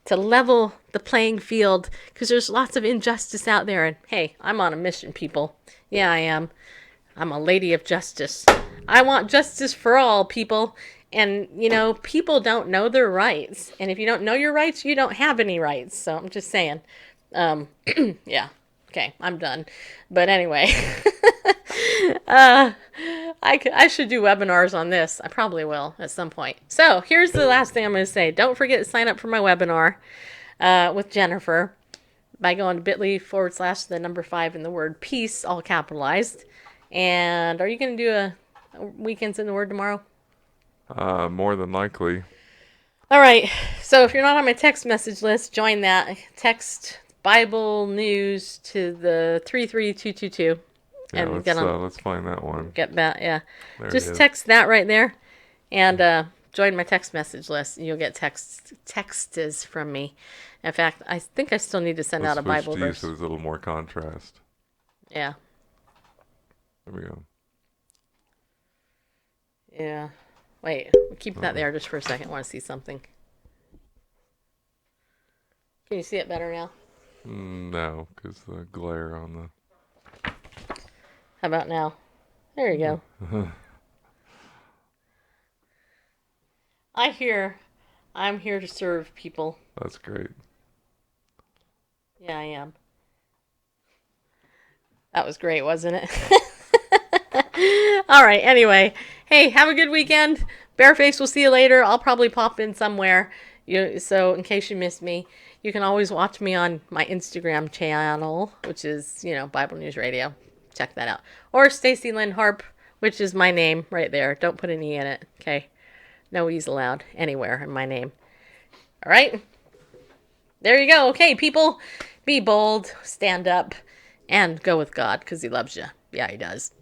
to level the playing field, because there's lots of injustice out there. And hey, I'm on a mission, people. Yeah, I am. I'm a lady of justice. I want justice for all, people. And, people don't know their rights. And if you don't know your rights, you don't have any rights. So I'm just saying. Yeah. Okay, I'm done. But anyway, I should do webinars on this. I probably will at some point. So here's the last thing I'm going to say. Don't forget to sign up for my webinar with Jennifer by going to bit.ly/the 5 and the word peace, all capitalized. And are you going to do a Weekends in the Word tomorrow? More than likely. All right. So if you're not on my text message list, join that. Text Bible news to the 33222. Yeah, And let's find that one. Get back, yeah. There Just it is. text that right there, and join my text message list. And you'll get texts from me. In fact, I think I still need to send out a Bible verse. So there's a little more contrast. Yeah. There we go. Yeah. Wait, keep that there just for a second. I want to see something. Can you see it better now? No, because the glare on the... How about now? There you go. I'm here to serve people. That's great. Yeah, I am. That was great, wasn't it? All right, anyway. Hey, have a good weekend. Bareface, we'll see you later. I'll probably pop in somewhere. So in case you missed me, you can always watch me on my Instagram channel, which is, Bible News Radio. Check that out. Or Stacy Lynn Harp, which is my name right there. Don't put an E in it, okay? No E's allowed anywhere in my name. All right? There you go. Okay, people, be bold, stand up, and go with God, because he loves you. Yeah, he does.